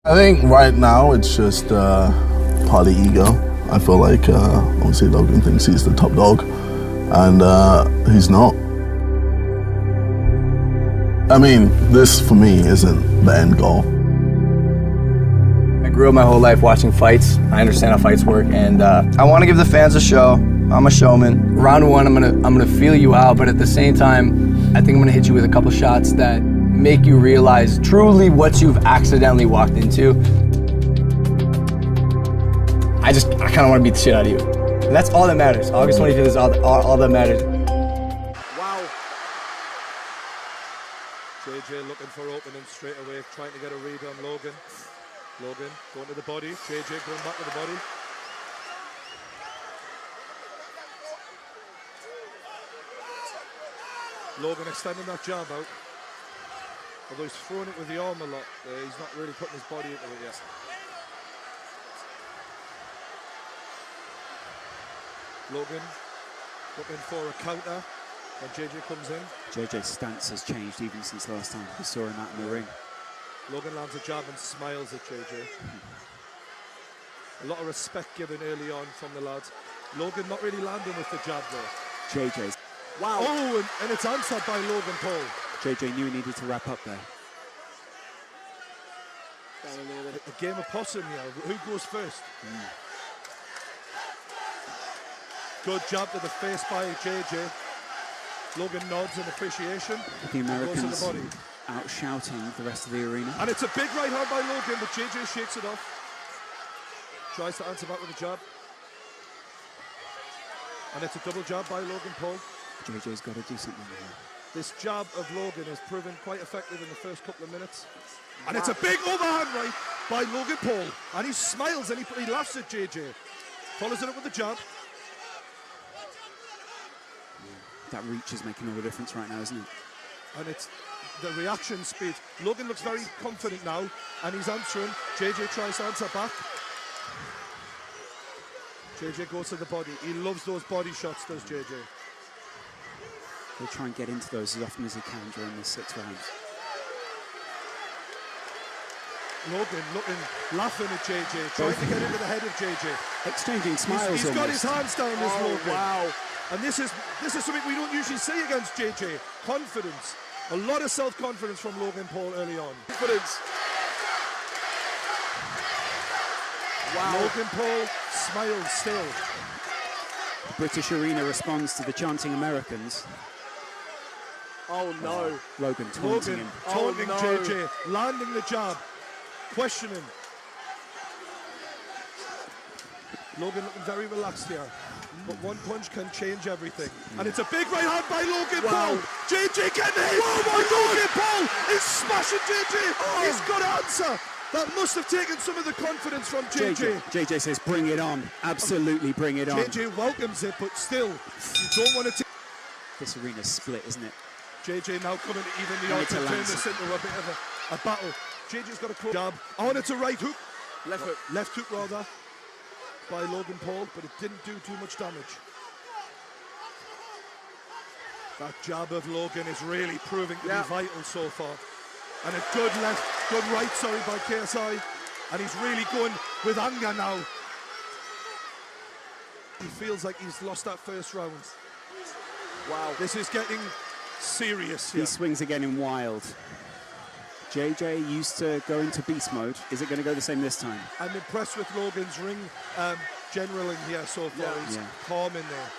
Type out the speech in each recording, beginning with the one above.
I think right now it's just party ego. I feel like obviously Logan thinks he's the top dog, and he's not. I mean, this for me isn't the end goal. I grew up my whole life watching fights. I understand how fights work, and I want to give the fans a show. I'm a showman. Round one, I'm gonna feel you out, but at the same time, I think I'm gonna hit you with a couple shots that make you realize truly what you've accidentally walked into. I kind of want to beat the shit out of you. And that's all that matters. August 25th is all that matters. Wow. JJ looking for opening straight away, trying to get a read on Logan. Logan going to the body. JJ going back to the body. Logan extending that jab out. Although he's throwing it with the arm a lot, he's not really putting his body into it yet. Logan looking for a counter when JJ comes in. JJ's stance has changed even since last time we saw him out in the ring. Logan lands a jab and smiles at JJ. A lot of respect given early on from the lads. Logan not really landing with the jab though. JJ's. Wow. Oh, and it's answered by Logan Paul. JJ knew he needed to wrap up there. A game of possum here. Who goes first? Good jab to the face by JJ. Logan nods in appreciation. The Americans out shouting the rest of the arena. And it's a big right hand by Logan, but JJ shakes it off. Tries to answer back with a jab. And it's a double jab by Logan Paul. JJ's got to do something here. This jab of Logan has proven quite effective in the first couple of minutes. And it's a big overhand right by Logan Paul. And he smiles and he laughs at JJ. Follows it up with the jab. That reach is making all the difference right now, isn't it? And it's the reaction speed. Logan looks very confident now, and he's answering. JJ tries to answer back. JJ goes to the body. He loves those body shots, does JJ. He'll try and get into those as often as he can during the 6 rounds. Logan looking, laughing at JJ, trying to get into the head of JJ. Exchanging smiles. He's got his hands down this Logan. Wow. And this is something we don't usually see against JJ. Confidence. A lot of self-confidence from Logan Paul early on. Confidence. Wow. Logan Paul smiles still. The British arena responds to the chanting Americans. Oh no. Logan taunting him. Taunting JJ, landing the jab, questioning. Logan looking very relaxed here. But one punch can change everything. And it's a big right hand by Logan Paul. JJ getting hit. Oh my God. Logan Paul is smashing JJ. Oh. He's got to answer. That must have taken some of the confidence from JJ. JJ says, bring it on. Absolutely bring it on. JJ welcomes it, but still, you don't want to take... This arena's split, isn't it? JJ now coming to even the odds to turn this into a bit of a battle. JJ's got a close jab. Oh, and it's a right hook. Left hook. Left hook, rather, by Logan Paul, but it didn't do too much damage. That jab of Logan is really proving to be vital so far. And a good right, by KSI. And he's really going with anger now. He feels like he's lost that first round. Wow. This is getting serious here. He swings again in wild. JJ used to go into beast mode. Is it going to go the same this time? I'm impressed with Logan's ring generaling here so far. He's calm in there.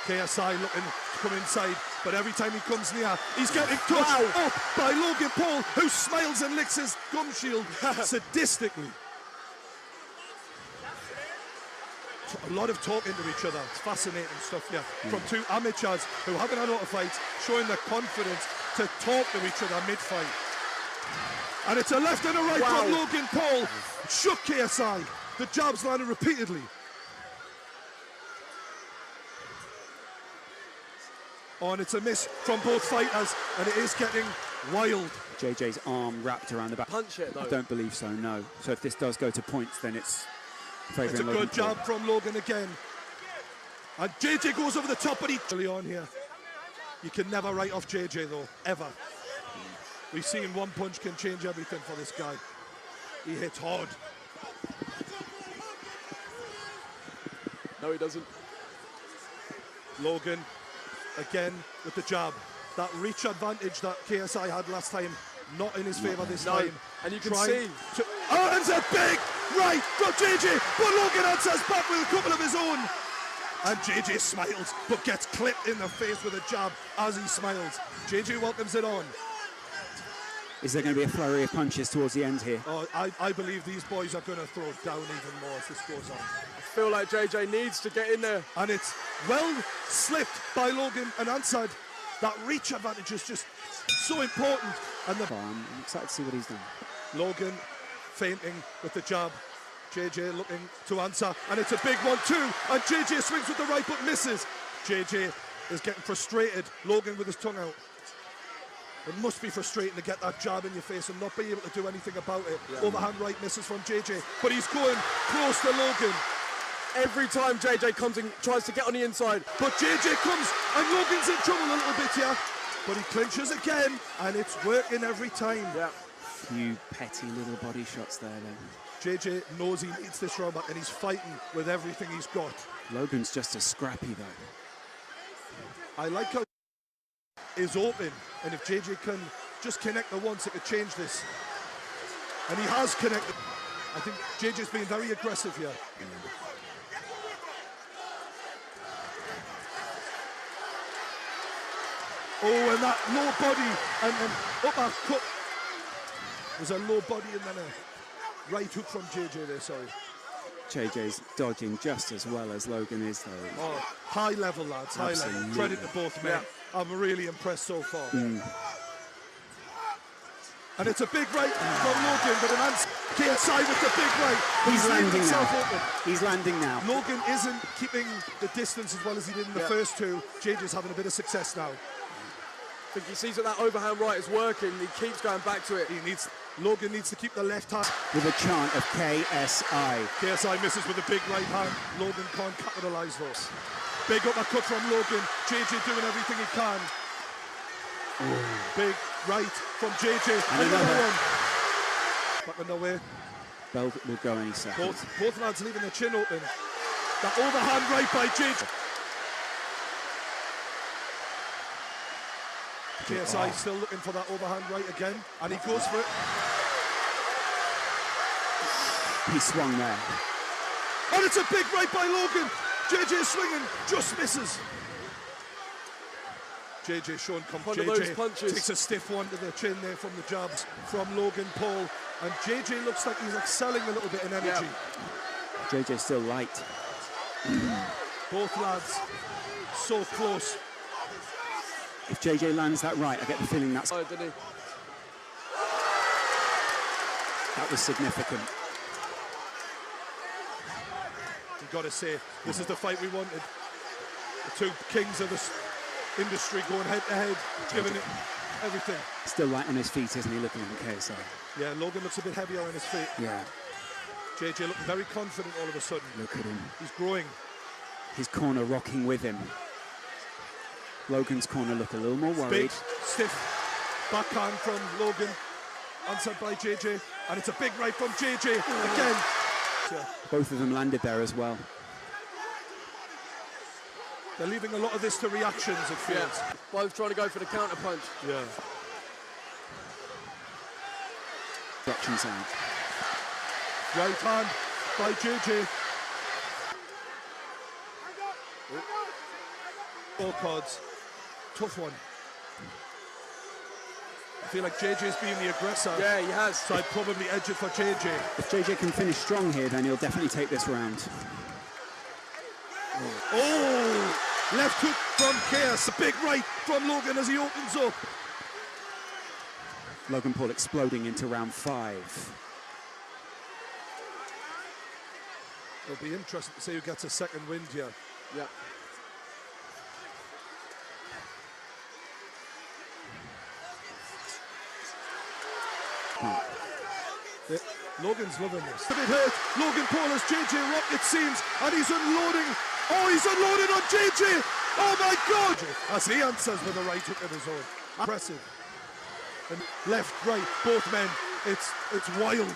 KSI looking to come inside, but every time he comes near, he's getting touched up by Logan Paul, who smiles and licks his gum shield sadistically. A lot of talking to each other. It's fascinating stuff here from two amateurs who haven't had a lot of fights, showing the confidence to talk to each other mid-fight. And it's a left and a right from Logan Paul. Shook KSI. The jabs landed repeatedly. Oh, and it's a miss from both fighters, and it is getting wild. JJ's arm wrapped around the back. Punch it, though. I don't believe so, no. So if this does go to points, then it's It's a good jab from Logan again. And JJ goes over the top, but he early on here. You can never write off JJ though, ever. We've seen one punch can change everything for this guy. He hits hard. No, he doesn't. Logan, again, with the jab. That reach advantage that KSI had last time, not in his favour this time. And you can see. Oh, and a big right from JJ, but Logan answers back with a couple of his own. And JJ smiles, but gets clipped in the face with a jab as he smiles. JJ welcomes it on. Is there going to be a flurry of punches towards the end here? Oh, I believe these boys are going to throw down even more as this goes on. I feel like JJ needs to get in there. And it's well slipped by Logan and answered. That reach advantage is just so important. And I'm excited to see what he's done. Logan feinting with the jab. JJ looking to answer, and it's a big 1-2, and JJ swings with the right but misses. JJ is getting frustrated. Logan with his tongue out. It must be frustrating to get that jab in your face and not be able to do anything about it. Yeah. Overhand right misses from JJ, but he's going close to Logan. Every time JJ comes and tries to get on the inside. But JJ comes, and Logan's in trouble a little bit here. But he clinches again, and it's working every time. Yeah. Few petty little body shots there then. JJ knows he needs this round back, and he's fighting with everything he's got. Logan's just as scrappy though. I like how is open, and if JJ can just connect the once, it could change this. And he has connected. I think JJ's been very aggressive here. Oh, and that low body and uppercut. There's a low body and then a right hook from JJ there, sorry. JJ's dodging just as well as Logan is though. Oh, high level lads, high level. Credit to both men. I'm really impressed so far. And it's a big right from Logan, but an answer. KSI with the big right. He's landing now. Open. He's landing now. Logan isn't keeping the distance as well as he did in the first two. JJ's having a bit of success now. I think he sees that overhand right is working. He keeps going back to it. Logan needs to keep the left hand. With a chant of KSI. KSI misses with a big right hand. Logan can't capitalise those. Big uppercut from Logan. JJ doing everything he can. Big right from JJ. And another one. Back in the way. Bell will go any second. Both lads leaving the chin open. That overhand right by JJ. KSI still looking for that overhand right again, and he goes for it. He swung there. And it's a big right by Logan. JJ swinging, just misses. JJ showing JJ takes a stiff one to the chin there from the jabs from Logan Paul, and JJ looks like he's excelling a little bit in energy. JJ's still light. Both lads so close. If JJ lands that right, I get the feeling that's... Oh, did he? That was significant. You've got to say, this is the fight we wanted. The two kings of the industry going head to head, giving it everything. Still light on his feet, isn't he, looking at the KSI? Yeah, Logan looks a bit heavier on his feet. Yeah. JJ looking very confident all of a sudden. Look at him. He's growing. His corner rocking with him. Logan's corner look a little more worried. Big, stiff backhand from Logan, answered by JJ, and it's a big right from JJ again. Yeah. Both of them landed there as well. They're leaving a lot of this to reactions, it feels. Yeah. Both trying to go for the counter punch. Yeah. Direction sound. Right hand by JJ. All cards. Tough one. I feel like JJ's being the aggressor. Yeah, he has. So I'd probably edge it for JJ. If JJ can finish strong here, then he'll definitely take this round. Oh! Left hook from KS. A big right from Logan as he opens up. Logan Paul exploding into round 5. It'll be interesting to see who gets a second wind here. Yeah. Logan's loving this. A bit hurt. Logan Paul as JJ Rock, it seems, and he's unloading. Oh, he's unloaded on JJ. Oh my God! As he answers with a right hook of his own. Impressive. And left, right, both men. It's wild.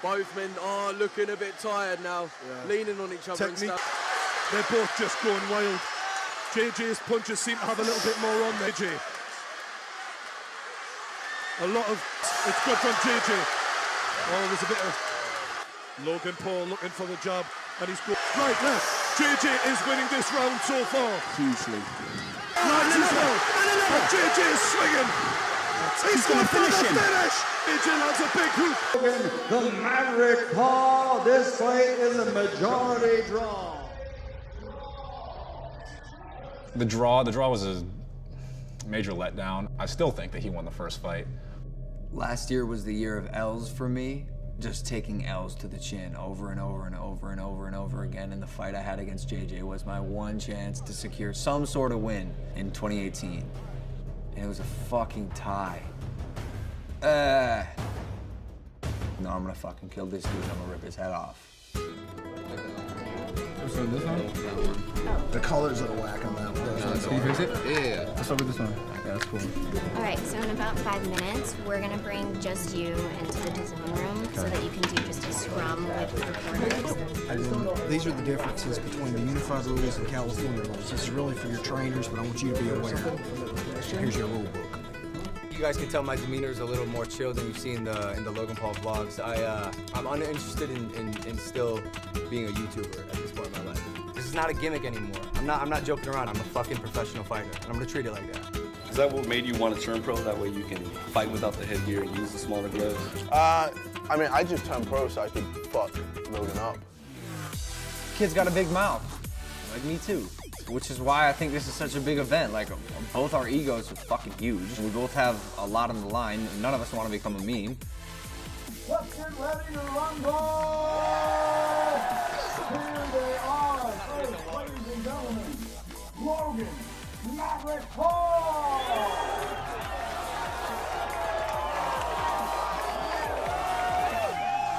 Both men are looking a bit tired now, leaning on each other. Technique. They're both just going wild. JJ's punches seem to have a little bit more on there. JJ. It's good from JJ. Oh, there's a bit of Logan Paul looking for the jab, and he's going right, left. JJ is winning this round so far. Hugely. Right as well. And JJ is swinging. He's going for the finish. JJ lands a big hook. The Maverick Paul. This fight is a majority draw. The draw was a major letdown. I still think that he won the first fight. Last year was the year of L's for me. Just taking L's to the chin over and over and over and over and over again. And the fight I had against JJ was my one chance to secure some sort of win in 2018. And it was a fucking tie. No, I'm gonna fucking kill this dude and I'm gonna rip his head off. So this one? The colors are whack on that. Can you fix it? Yeah. Let's start with this one. Yeah, that's cool. All right, so in about 5 minutes, we're gonna bring just you into the DAZN room so that you can do just a scrum with reporters. These are the differences between the unified rules and California rules. This is really for your trainers, but I want you to be aware. Here's your rule book. You guys can tell my demeanor is a little more chill than you've seen in the Logan Paul vlogs. I'm uninterested in still being a YouTuber at this point in my life. This is not a gimmick anymore. I'm not joking around. I'm a fucking professional fighter, and I'm gonna treat it like that. Is that what made you want to turn pro? That way you can fight without the headgear and use the smaller gloves? I mean, I just turned pro so I could fuck Logan up. Kid's got a big mouth, like me too. Which is why I think this is such a big event. Like, both our egos are fucking huge. We both have a lot on the line. None of us want to become a meme. Let's get ready to rumble! Here they are, ladies and gentlemen, Logan Maverick Paul!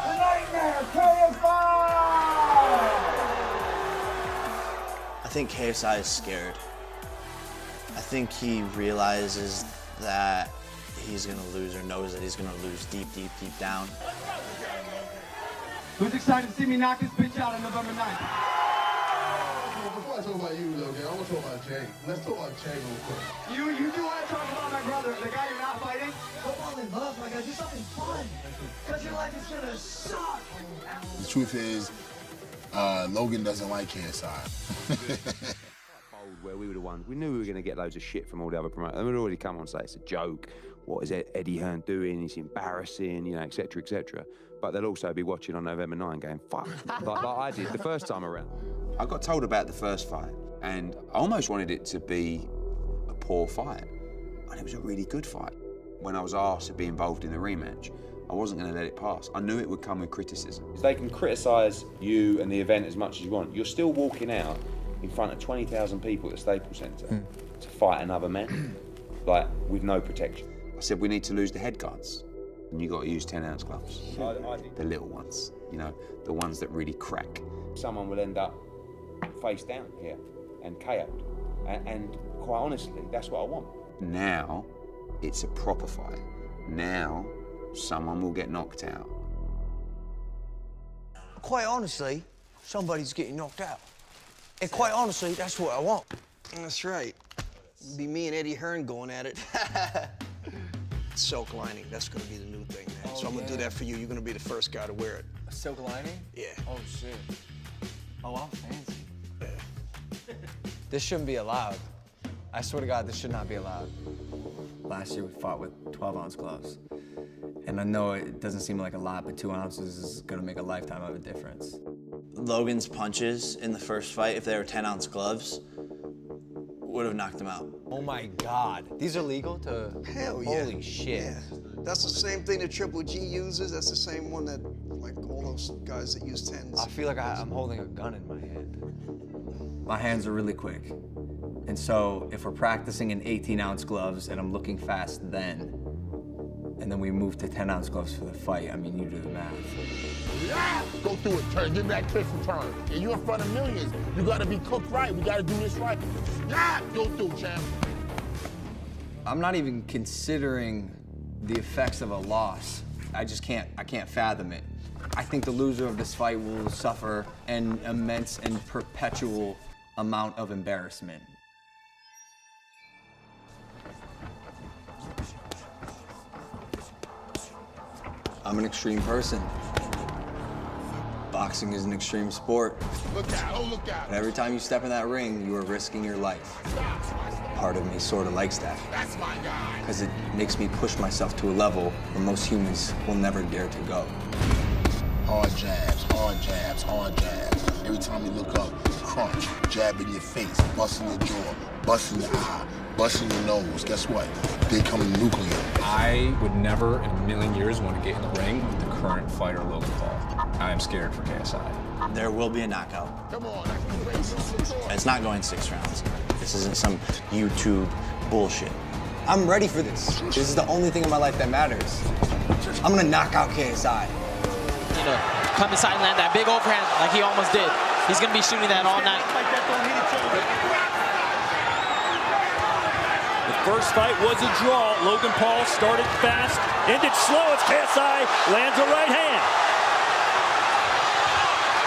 The Nightmare KSI! I think KSI is scared. I think he realizes that he's gonna lose or knows that he's gonna lose deep, deep, deep down. Who's excited to see me knock this bitch out on November 9th? Before I talk about you, Logan, I want to talk about Jay. Let's talk about Jay real quick. You do want to talk about my brother, the guy you're not fighting? Go fall in love, my guy. Do something fun. Because your life is gonna suck. The truth is, Logan doesn't like KSI. Where we were the ones, we knew we were going to get loads of shit from all the other promoters. And we'd already come on and say it's a joke. What is Eddie Hearn doing? It's embarrassing, you know, etc., etc. But they'll also be watching on November 9 going, fuck, like I did the first time around. I got told about the first fight, and I almost wanted it to be a poor fight. And it was a really good fight. When I was asked to be involved in the rematch, I wasn't going to let it pass. I knew it would come with criticism. They can criticise you and the event as much as you want. You're still walking out in front of 20,000 people at the Staples Centre to fight another man, like, with no protection. I said, we need to lose the head guards. And you got to use 10-ounce gloves. I did. The little ones, you know, the ones that really crack. Someone will end up face down here and KO'd. And quite honestly, that's what I want. Now, it's a proper fight. Now, someone will get knocked out. Quite honestly, somebody's getting knocked out. And quite honestly, that's what I want. That's right. It'll be me and Eddie Hearn going at it. Silk lining, that's gonna be the new thing, man. So I'm gonna do that for you. You're gonna be the first guy to wear it. A silk lining? Yeah. Oh, shit. Oh, I'm fancy. Yeah. This shouldn't be allowed. I swear to God, this should not be allowed. Last year we fought with 12-ounce gloves. And I know it doesn't seem like a lot, but 2 ounces is gonna make a lifetime of a difference. Logan's punches in the first fight, if they were 10-ounce gloves, would have knocked him out. Oh my God. These are legal to... Hell yeah. Holy shit. Yeah. That's the same thing that Triple G uses. That's the same one that, like, all those guys that use 10s. I feel like I'm holding a gun in my hand. My hands are really quick. And so if we're practicing in 18-ounce gloves and I'm looking fast then, and then we move to 10-ounce gloves for the fight, I mean, you do the math. Yeah! Go through it, turn, get back, twist and turn. And you're in front of millions. You gotta be cooked right. We gotta do this right. Yeah! Go through, champ. I'm not even considering The effects of a loss, I can't fathom it. I think the loser of this fight will suffer an immense and perpetual amount of embarrassment. I'm an extreme person. Boxing is an extreme sport. Look out, oh, look out. But every time you step in that ring, you are risking your life. Part of me sort of likes that. That's my guy. Because it makes me push myself to a level where most humans will never dare to go. Hard jabs, hard jabs, hard jabs. Every time you look up, crunch, jab in your face, busting your jaw, busting your eye, busting your nose. Guess what? They come nuclear. I would never in a million years want to get in the ring with the current fighter, Logan Paul. I am scared for KSI. There will be a knockout. Come on. It's not going 6 rounds. This isn't some YouTube bullshit. I'm ready for this. This is the only thing in my life that matters. I'm gonna knock out KSI. You know, come inside and land that big overhand like he almost did. He's gonna be shooting that all night. The first fight was a draw. Logan Paul started fast, ended slow as KSI lands a right hand.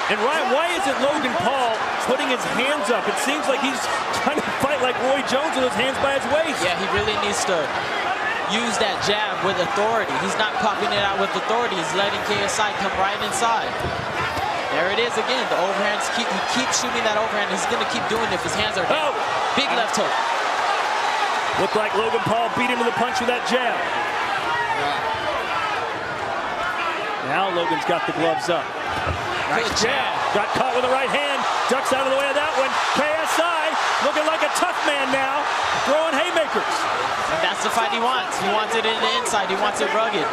And Ryan, why isn't Logan Paul putting his hands up? It seems like he's trying to fight like Roy Jones with his hands by his waist. Yeah, he really needs to use that jab with authority. He's not popping it out with authority. He's letting KSI come right inside. There it is again. The overhands, he keeps shooting that overhand. He's going to keep doing it if his hands are down. Big left hook. Looked like Logan Paul beat him to the punch with that jab. Now Logan's got the gloves up. Nice jab. Got caught with the right hand. Ducks out of the way of that one. KSI looking like a tough man now, throwing haymakers. And that's the fight he wants. He wants it in the inside. He wants it rugged.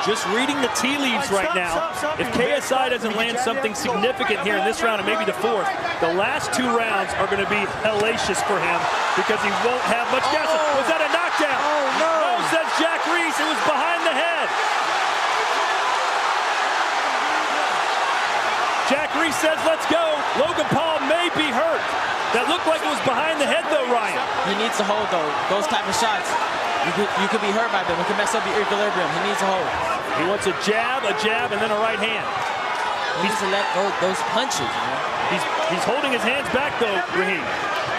Just reading the tea leaves right now. If KSI doesn't land something significant here in this round and maybe the 4th, the last 2 rounds are going to be hellacious for him because he won't have much gas. Was that a knockdown? Oh, no. No, says Jack Reese. It was behind the head. Jack Reese says, let's go. Logan Paul may be hurt. That looked like it was behind the head, though, Ryan. He needs to hold, though. Those type of shots, you could be hurt by them. It could mess up your equilibrium. He needs to hold. He wants a jab, and then a right hand. He needs to let go those punches, man. He's holding his hands back, though, Raheem.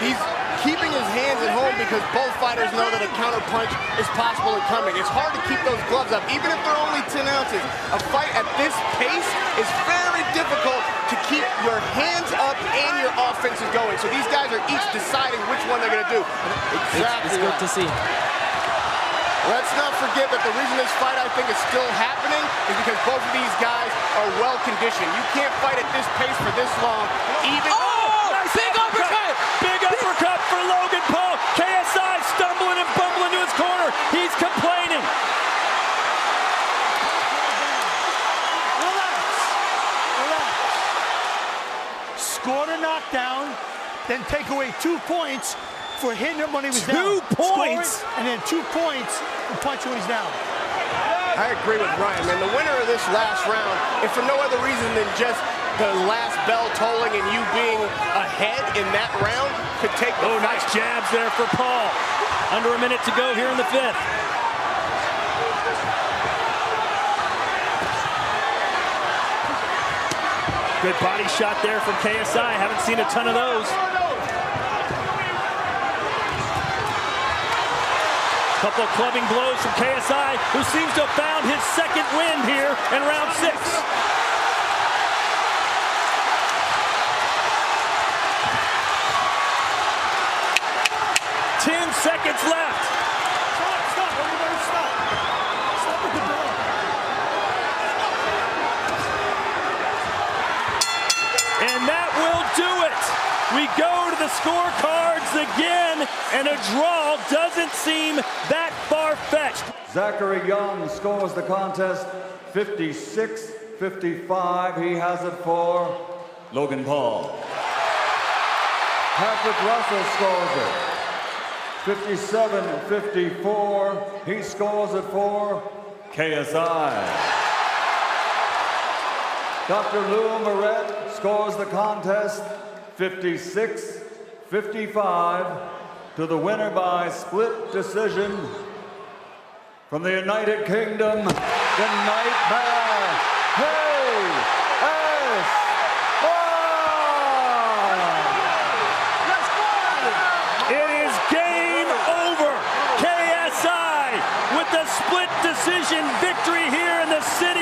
He's keeping his hands at home because both fighters know that a counter punch is possible and coming. It's hard to keep those gloves up, even if they're only 10 ounces. A fight at this pace is very difficult to keep your hands up and your offenses going. So these guys are each deciding which one they're going to do. Exactly. It's good to see. Let's not forget that the reason this fight, I think, is still happening is because both of these guys are well conditioned. You can't fight at this pace for this long, even. Oh! Nice big uppercut! Big uppercut for Logan Paul. KSI stumbling and bumbling to his corner. He's complaining. Score a knockdown, then take away 2 points for hitting him when he was down. 2 points? Score it, and then 2 points for punching when he's down. I agree with Ryan, man. The winner of this last round, if for no other reason than just the last bell tolling and you being ahead in that round, could take the fight. Nice jabs there for Paul. Under a minute to go here in the 5th. Good body shot there from KSI. Haven't seen a ton of those. Couple of clubbing blows from KSI, who seems to have found his 2nd win here in round 6. Seconds left. Stop, everybody stop. Stop at the door. And that will do it. We go to the scorecards again, and a draw doesn't seem that far-fetched. Zachary Young scores the contest 56-55. He has it for Logan Paul. Patrick Russell scores it 57-54. He scores it for KSI. Dr. Lou Moret scores the contest 56-55 to the winner by split decision, from the United Kingdom, the Nightmare, It is game over. KSI with the split decision victory here in the city.